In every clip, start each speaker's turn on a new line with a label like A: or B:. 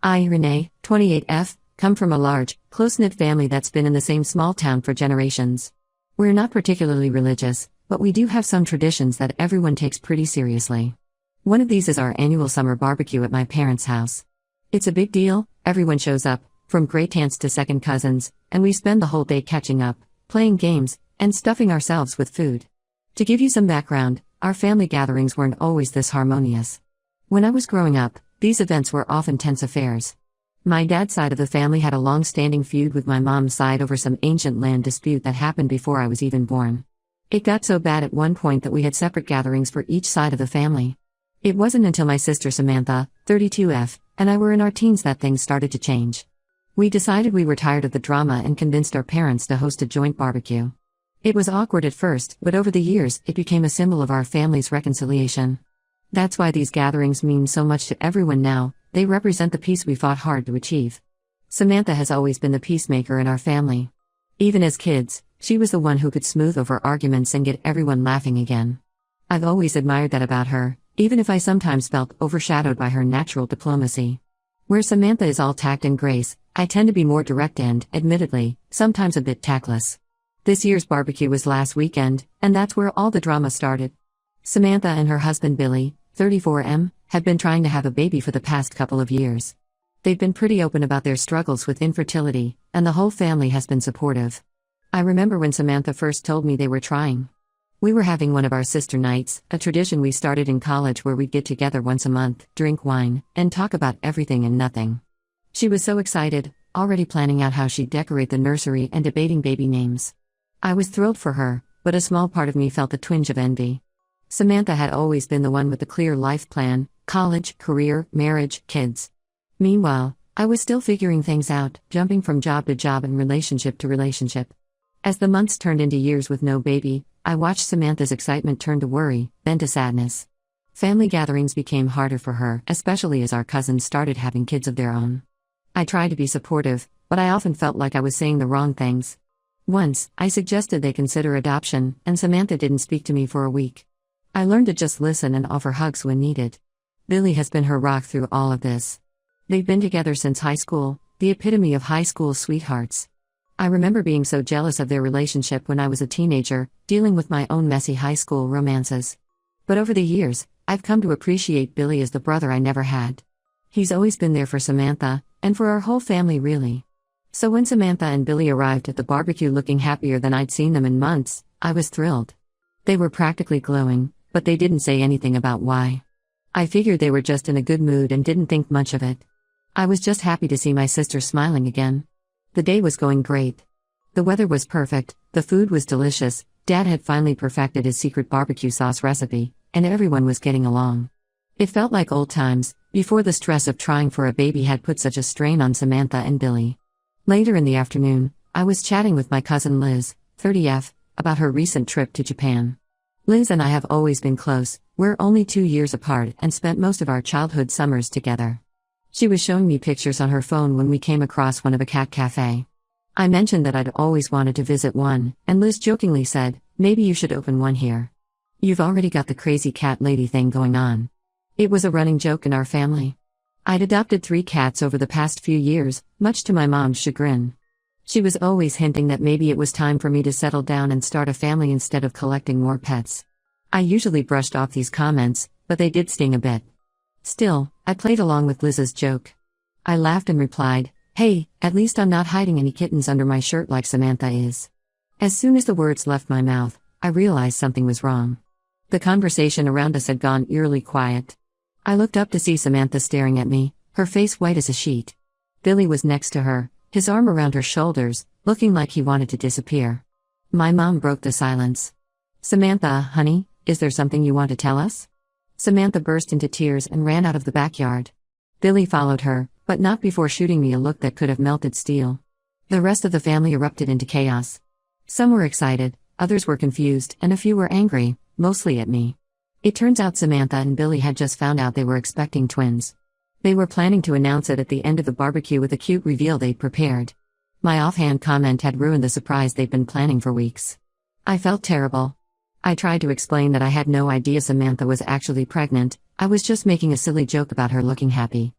A: I, Renee, 28F, come from a large, close-knit family that's been in the same small town for generations. We're not particularly religious, but we do have some traditions that everyone takes pretty seriously. One of these is our annual summer barbecue at my parents' house. It's a big deal, everyone shows up, from great-aunts to second cousins, and we spend the whole day catching up, playing games, and stuffing ourselves with food. To give you some background, our family gatherings weren't always this harmonious. When I was growing up, these events were often tense affairs. My dad's side of the family had a long-standing feud with my mom's side over some ancient land dispute that happened before I was even born. It got so bad at one point that we had separate gatherings for each side of the family. It wasn't until my sister Samantha, 32F, and I were in our teens that things started to change. We decided we were tired of the drama and convinced our parents to host a joint barbecue. It was awkward at first, but over the years, it became a symbol of our family's reconciliation. That's why these gatherings mean so much to everyone now. They represent the peace we fought hard to achieve. Samantha has always been the peacemaker in our family. Even as kids, she was the one who could smooth over arguments and get everyone laughing again. I've always admired that about her, even if I sometimes felt overshadowed by her natural diplomacy. Where Samantha is all tact and grace, I tend to be more direct and, admittedly, sometimes a bit tactless. This year's barbecue was last weekend, and that's where all the drama started. Samantha and her husband Billy, 34M, have been trying to have a baby for the past couple of years. They've been pretty open about their struggles with infertility, and the whole family has been supportive. I remember when Samantha first told me they were trying. We were having one of our sister nights, a tradition we started in college where we'd get together once a month, drink wine, and talk about everything and nothing. She was so excited, already planning out how she'd decorate the nursery and debating baby names. I was thrilled for her, but a small part of me felt a twinge of envy. Samantha had always been the one with the clear life plan: college, career, marriage, kids. Meanwhile, I was still figuring things out, jumping from job to job and relationship to relationship. As the months turned into years with no baby, I watched Samantha's excitement turn to worry, then to sadness. Family gatherings became harder for her, especially as our cousins started having kids of their own. I tried to be supportive, but I often felt like I was saying the wrong things. Once, I suggested they consider adoption, and Samantha didn't speak to me for a week. I learned to just listen and offer hugs when needed. Billy has been her rock through all of this. They've been together since high school, the epitome of high school sweethearts. I remember being so jealous of their relationship when I was a teenager, dealing with my own messy high school romances. But over the years, I've come to appreciate Billy as the brother I never had. He's always been there for Samantha, and for our whole family really. So when Samantha and Billy arrived at the barbecue looking happier than I'd seen them in months, I was thrilled. They were practically glowing, but they didn't say anything about why. I figured they were just in a good mood and didn't think much of it. I was just happy to see my sister smiling again. The day was going great. The weather was perfect, the food was delicious, Dad had finally perfected his secret barbecue sauce recipe, and everyone was getting along. It felt like old times, before the stress of trying for a baby had put such a strain on Samantha and Billy. Later in the afternoon, I was chatting with my cousin Liz, 30F, about her recent trip to Japan. Liz and I have always been close, we're only 2 years apart and spent most of our childhood summers together. She was showing me pictures on her phone when we came across one of a cat cafe. I mentioned that I'd always wanted to visit one, and Liz jokingly said, "Maybe you should open one here. You've already got the crazy cat lady thing going on." It was a running joke in our family. I'd adopted 3 cats over the past few years, much to my mom's chagrin. She was always hinting that maybe it was time for me to settle down and start a family instead of collecting more pets. I usually brushed off these comments, but they did sting a bit. Still, I played along with Liz's joke. I laughed and replied, "Hey, at least I'm not hiding any kittens under my shirt like Samantha is." As soon as the words left my mouth, I realized something was wrong. The conversation around us had gone eerily quiet. I looked up to see Samantha staring at me, her face white as a sheet. Billy was next to her, his arm around her shoulders, looking like he wanted to disappear. My mom broke the silence. "Samantha, honey, is there something you want to tell us?" Samantha burst into tears and ran out of the backyard. Billy followed her, but not before shooting me a look that could have melted steel. The rest of the family erupted into chaos. Some were excited, others were confused, and a few were angry, mostly at me. It turns out Samantha and Billy had just found out they were expecting twins. They were planning to announce it at the end of the barbecue with a cute reveal they'd prepared. My offhand comment had ruined the surprise they'd been planning for weeks. I felt terrible. I tried to explain that I had no idea Samantha was actually pregnant, I was just making a silly joke about her looking happy.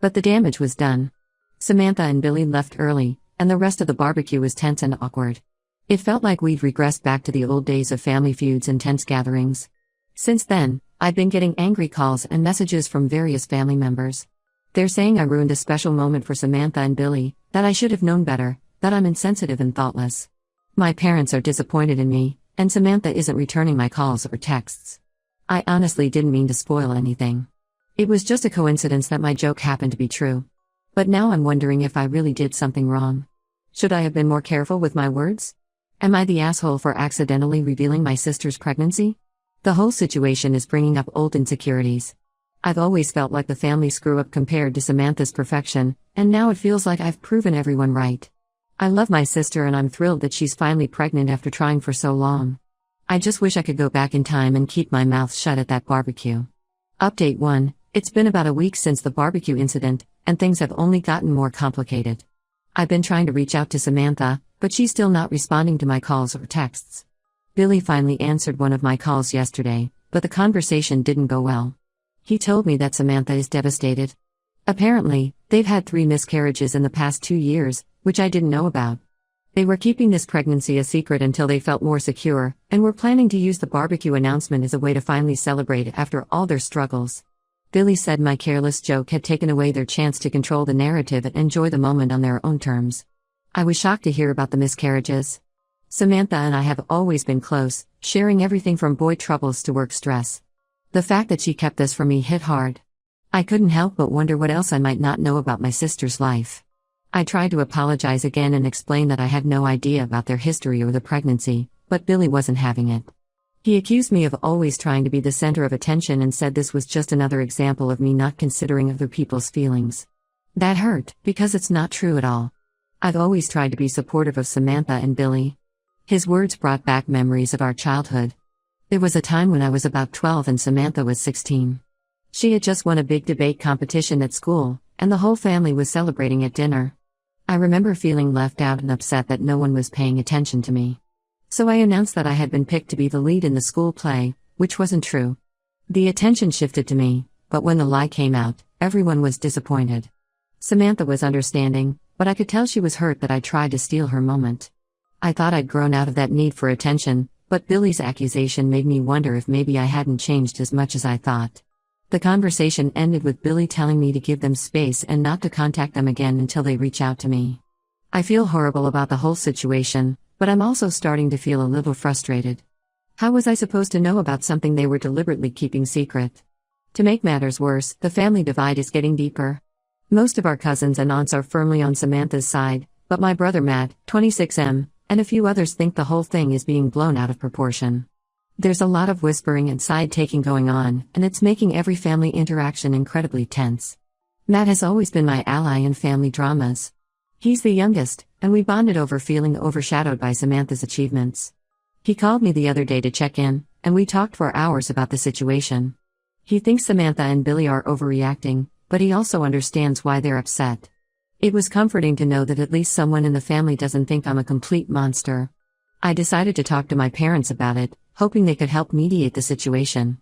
A: But the damage was done. Samantha and Billy left early, and the rest of the barbecue was tense and awkward. It felt like we'd regressed back to the old days of family feuds and tense gatherings. Since then, I've been getting angry calls and messages from various family members. They're saying I ruined a special moment for Samantha and Billy, that I should have known better, that I'm insensitive and thoughtless. My parents are disappointed in me, and Samantha isn't returning my calls or texts. I honestly didn't mean to spoil anything. It was just a coincidence that my joke happened to be true. But now I'm wondering if I really did something wrong. Should I have been more careful with my words? Am I the asshole for accidentally revealing my sister's pregnancy? The whole situation is bringing up old insecurities. I've always felt like the family screw-up compared to Samantha's perfection, and now it feels like I've proven everyone right. I love my sister and I'm thrilled that she's finally pregnant after trying for so long. I just wish I could go back in time and keep my mouth shut at that barbecue. Update 1. It's been about a week since the barbecue incident, and things have only gotten more complicated. I've been trying to reach out to Samantha, but she's still not responding to my calls or texts. Billy finally answered one of my calls yesterday, but the conversation didn't go well. He told me that Samantha is devastated. Apparently, they've had 3 miscarriages in the past 2 years, which I didn't know about. They were keeping this pregnancy a secret until they felt more secure, and were planning to use the barbecue announcement as a way to finally celebrate after all their struggles. Billy said my careless joke had taken away their chance to control the narrative and enjoy the moment on their own terms. I was shocked to hear about the miscarriages. Samantha and I have always been close, sharing everything from boy troubles to work stress. The fact that she kept this from me hit hard. I couldn't help but wonder what else I might not know about my sister's life. I tried to apologize again and explain that I had no idea about their history or the pregnancy, but Billy wasn't having it. He accused me of always trying to be the center of attention and said this was just another example of me not considering other people's feelings. That hurt, because it's not true at all. I've always tried to be supportive of Samantha and Billy. His words brought back memories of our childhood. There was a time when I was about 12 and Samantha was 16. She had just won a big debate competition at school, and the whole family was celebrating at dinner. I remember feeling left out and upset that no one was paying attention to me. So I announced that I had been picked to be the lead in the school play, which wasn't true. The attention shifted to me, but when the lie came out, everyone was disappointed. Samantha was understanding, but I could tell she was hurt that I tried to steal her moment. I thought I'd grown out of that need for attention, but Billy's accusation made me wonder if maybe I hadn't changed as much as I thought. The conversation ended with Billy telling me to give them space and not to contact them again until they reach out to me. I feel horrible about the whole situation, but I'm also starting to feel a little frustrated. How was I supposed to know about something they were deliberately keeping secret? To make matters worse, the family divide is getting deeper. Most of our cousins and aunts are firmly on Samantha's side, but my brother Matt, 26M, and a few others think the whole thing is being blown out of proportion. There's a lot of whispering and side-taking going on, and it's making every family interaction incredibly tense. Matt has always been my ally in family dramas. He's the youngest, and we bonded over feeling overshadowed by Samantha's achievements. He called me the other day to check in, and we talked for hours about the situation. He thinks Samantha and Billy are overreacting, but he also understands why they're upset. It was comforting to know that at least someone in the family doesn't think I'm a complete monster. I decided to talk to my parents about it, hoping they could help mediate the situation.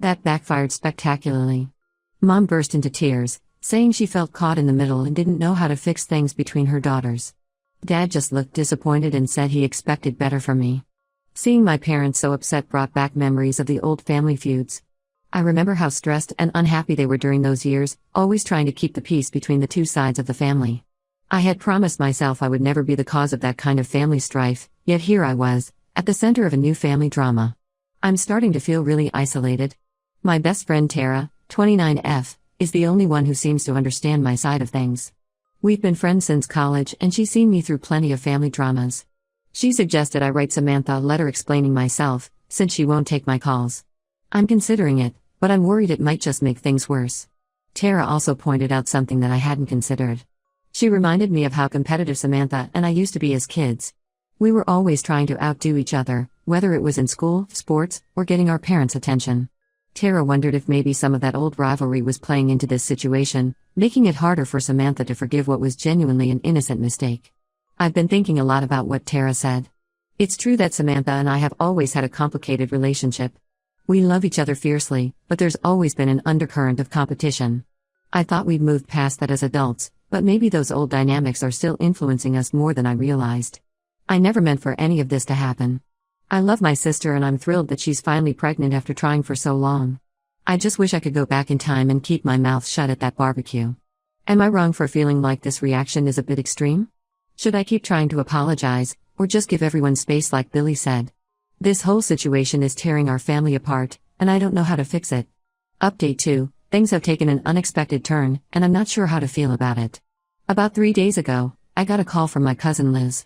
A: That backfired spectacularly. Mom burst into tears, saying she felt caught in the middle and didn't know how to fix things between her daughters. Dad just looked disappointed and said he expected better from me. Seeing my parents so upset brought back memories of the old family feuds. I remember how stressed and unhappy they were during those years, always trying to keep the peace between the two sides of the family. I had promised myself I would never be the cause of that kind of family strife, yet here I was, at the center of a new family drama. I'm starting to feel really isolated. My best friend Tara, 29F, is the only one who seems to understand my side of things. We've been friends since college and she's seen me through plenty of family dramas. She suggested I write Samantha a letter explaining myself, since she won't take my calls. I'm considering it, but I'm worried it might just make things worse. Tara also pointed out something that I hadn't considered. She reminded me of how competitive Samantha and I used to be as kids. We were always trying to outdo each other, whether it was in school, sports, or getting our parents' attention. Tara wondered if maybe some of that old rivalry was playing into this situation, making it harder for Samantha to forgive what was genuinely an innocent mistake. I've been thinking a lot about what Tara said. It's true that Samantha and I have always had a complicated relationship. We love each other fiercely, but there's always been an undercurrent of competition. I thought we'd moved past that as adults, but maybe those old dynamics are still influencing us more than I realized. I never meant for any of this to happen. I love my sister and I'm thrilled that she's finally pregnant after trying for so long. I just wish I could go back in time and keep my mouth shut at that barbecue. Am I wrong for feeling like this reaction is a bit extreme? Should I keep trying to apologize, or just give everyone space like Billy said? This whole situation is tearing our family apart, and I don't know how to fix it. Update 2. Things have taken an unexpected turn, and I'm not sure how to feel about it. About 3 days ago, I got a call from my cousin Liz.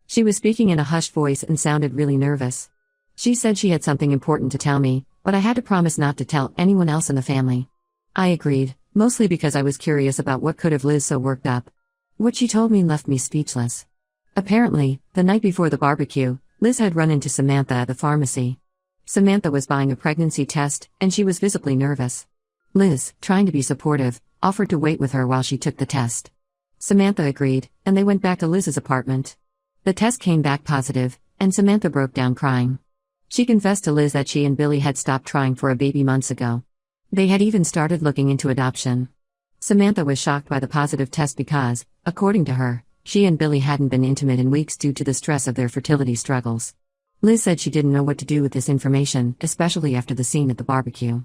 A: She was speaking in a hushed voice and sounded really nervous. She said she had something important to tell me, but I had to promise not to tell anyone else in the family. I agreed, mostly because I was curious about what could have Liz so worked up. What she told me left me speechless. Apparently, the night before the barbecue, Liz had run into Samantha at the pharmacy. Samantha was buying a pregnancy test, and she was visibly nervous. Liz, trying to be supportive, offered to wait with her while she took the test. Samantha agreed, and they went back to Liz's apartment. The test came back positive, and Samantha broke down crying. She confessed to Liz that she and Billy had stopped trying for a baby months ago. They had even started looking into adoption. Samantha was shocked by the positive test because, according to her, she and Billy hadn't been intimate in weeks due to the stress of their fertility struggles. Liz said she didn't know what to do with this information, especially after the scene at the barbecue.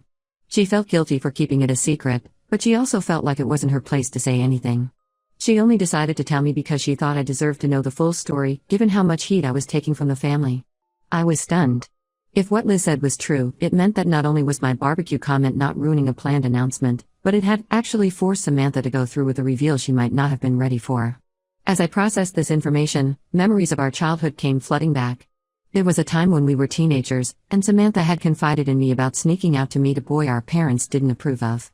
A: She felt guilty for keeping it a secret, but she also felt like it wasn't her place to say anything. She only decided to tell me because she thought I deserved to know the full story, given how much heat I was taking from the family. I was stunned. If what Liz said was true, it meant that not only was my barbecue comment not ruining a planned announcement, but it had actually forced Samantha to go through with a reveal she might not have been ready for. As I processed this information, memories of our childhood came flooding back. There was a time when we were teenagers, and Samantha had confided in me about sneaking out to meet a boy our parents didn't approve of.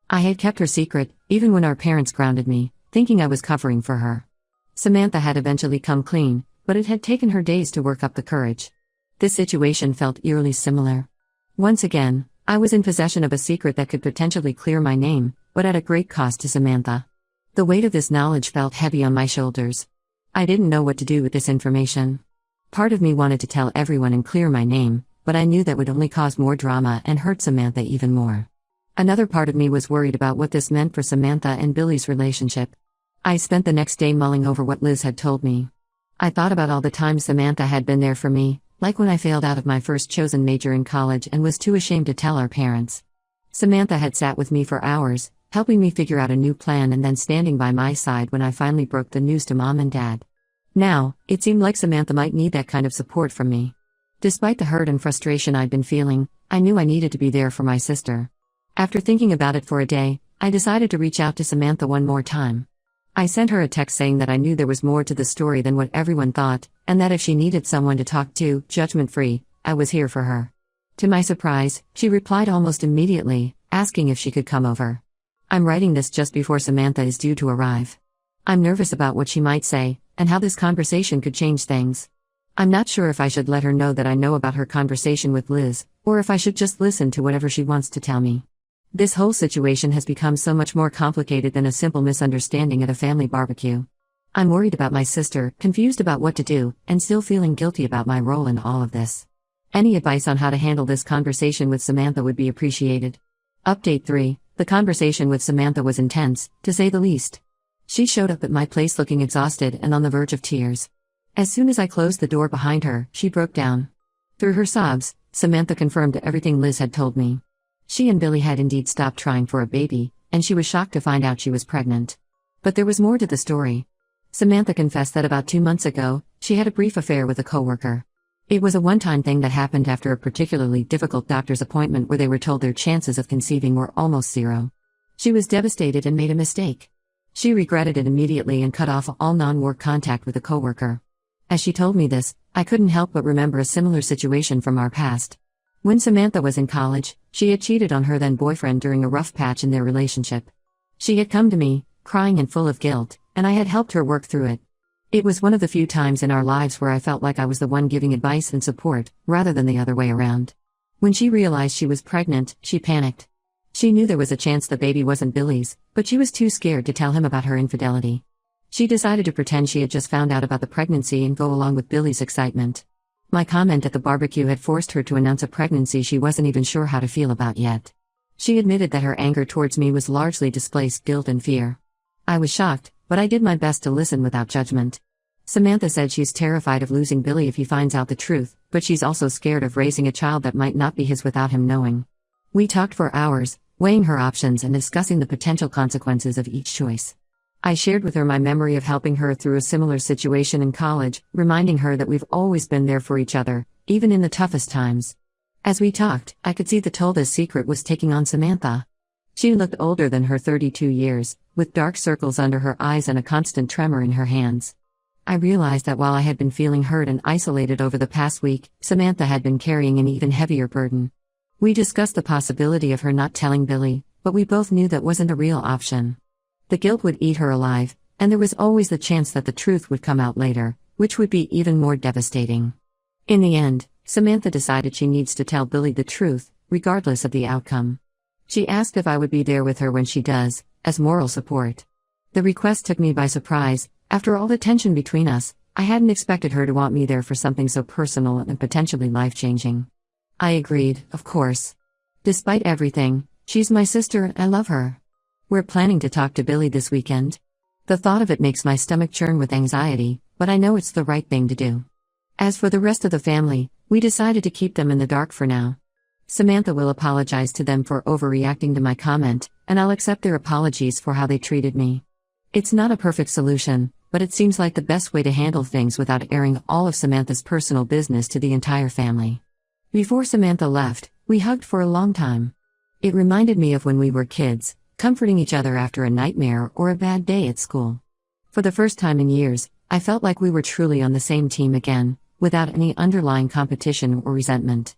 A: I had kept her secret, even when our parents grounded me, thinking I was covering for her. Samantha had eventually come clean, but it had taken her days to work up the courage. This situation felt eerily similar. Once again, I was in possession of a secret that could potentially clear my name, but at a great cost to Samantha. The weight of this knowledge felt heavy on my shoulders. I didn't know what to do with this information. Part of me wanted to tell everyone and clear my name, but I knew that would only cause more drama and hurt Samantha even more. Another part of me was worried about what this meant for Samantha and Billy's relationship. I spent the next day mulling over what Liz had told me. I thought about all the times Samantha had been there for me, like when I failed out of my first chosen major in college and was too ashamed to tell our parents. Samantha had sat with me for hours, helping me figure out a new plan and then standing by my side when I finally broke the news to Mom and Dad. Now, it seemed like Samantha might need that kind of support from me. Despite the hurt and frustration I'd been feeling, I knew I needed to be there for my sister. After thinking about it for a day, I decided to reach out to Samantha one more time. I sent her a text saying that I knew there was more to the story than what everyone thought, and that if she needed someone to talk to, judgment-free, I was here for her. To my surprise, she replied almost immediately, asking if she could come over. I'm writing this just before Samantha is due to arrive. I'm nervous about what she might say, and how this conversation could change things. I'm not sure if I should let her know that I know about her conversation with Liz, or if I should just listen to whatever she wants to tell me. This whole situation has become so much more complicated than a simple misunderstanding at a family barbecue. I'm worried about my sister, confused about what to do, and still feeling guilty about my role in all of this. Any advice on how to handle this conversation with Samantha would be appreciated. Update 3. The conversation with Samantha was intense, to say the least. She showed up at my place looking exhausted and on the verge of tears. As soon as I closed the door behind her, she broke down. Through her sobs, Samantha confirmed everything Liz had told me. She and Billy had indeed stopped trying for a baby, and she was shocked to find out she was pregnant. But there was more to the story. Samantha confessed that about 2 months ago, she had a brief affair with a coworker. It was a one-time thing that happened after a particularly difficult doctor's appointment where they were told their chances of conceiving were almost zero. She was devastated and made a mistake. She regretted it immediately and cut off all non-work contact with the coworker. As she told me this, I couldn't help but remember a similar situation from our past. When Samantha was in college, she had cheated on her then-boyfriend during a rough patch in their relationship. She had come to me, crying and full of guilt, and I had helped her work through it. It was one of the few times in our lives where I felt like I was the one giving advice and support, rather than the other way around. When she realized she was pregnant, she panicked. She knew there was a chance the baby wasn't Billy's, but she was too scared to tell him about her infidelity. She decided to pretend she had just found out about the pregnancy and go along with Billy's excitement. My comment at the barbecue had forced her to announce a pregnancy she wasn't even sure how to feel about yet. She admitted that her anger towards me was largely displaced guilt and fear. I was shocked, but I did my best to listen without judgment. Samantha said she's terrified of losing Billy if he finds out the truth, but she's also scared of raising a child that might not be his without him knowing. We talked for hours, weighing her options and discussing the potential consequences of each choice. I shared with her my memory of helping her through a similar situation in college, reminding her that we've always been there for each other, even in the toughest times. As we talked, I could see the toll this secret was taking on Samantha. She looked older than her 32 years, with dark circles under her eyes and a constant tremor in her hands. I realized that while I had been feeling hurt and isolated over the past week, Samantha had been carrying an even heavier burden. We discussed the possibility of her not telling Billy, but we both knew that wasn't a real option. The guilt would eat her alive, and there was always the chance that the truth would come out later, which would be even more devastating. In the end, Samantha decided she needs to tell Billy the truth, regardless of the outcome. She asked if I would be there with her when she does, as moral support. The request took me by surprise. After all the tension between us, I hadn't expected her to want me there for something so personal and potentially life-changing. I agreed, of course. Despite everything, she's my sister and I love her. We're planning to talk to Billy this weekend. The thought of it makes my stomach churn with anxiety, but I know it's the right thing to do. As for the rest of the family, we decided to keep them in the dark for now. Samantha will apologize to them for overreacting to my comment, and I'll accept their apologies for how they treated me. It's not a perfect solution, but it seems like the best way to handle things without airing all of Samantha's personal business to the entire family. Before Samantha left, we hugged for a long time. It reminded me of when we were kids, comforting each other after a nightmare or a bad day at school. For the first time in years, I felt like we were truly on the same team again, without any underlying competition or resentment.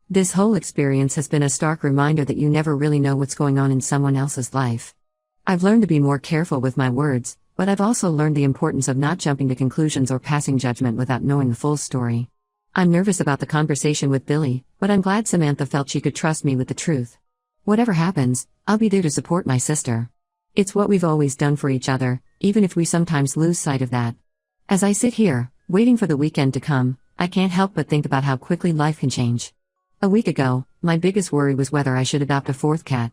A: This whole experience has been a stark reminder that you never really know what's going on in someone else's life. I've learned to be more careful with my words, but I've also learned the importance of not jumping to conclusions or passing judgment without knowing the full story. I'm nervous about the conversation with Billy, but I'm glad Samantha felt she could trust me with the truth. Whatever happens, I'll be there to support my sister. It's what we've always done for each other, even if we sometimes lose sight of that. As I sit here, waiting for the weekend to come, I can't help but think about how quickly life can change. A week ago, my biggest worry was whether I should adopt a fourth cat.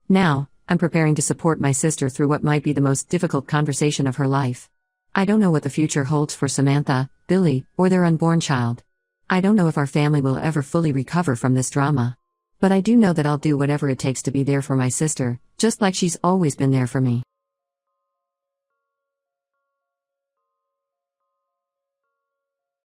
A: Now, I'm preparing to support my sister through what might be the most difficult conversation of her life. I don't know what the future holds for Samantha, Billy, or their unborn child. I don't know if our family will ever fully recover from this drama. But I do know that I'll do whatever it takes to be there for my sister, just like she's always been there for me.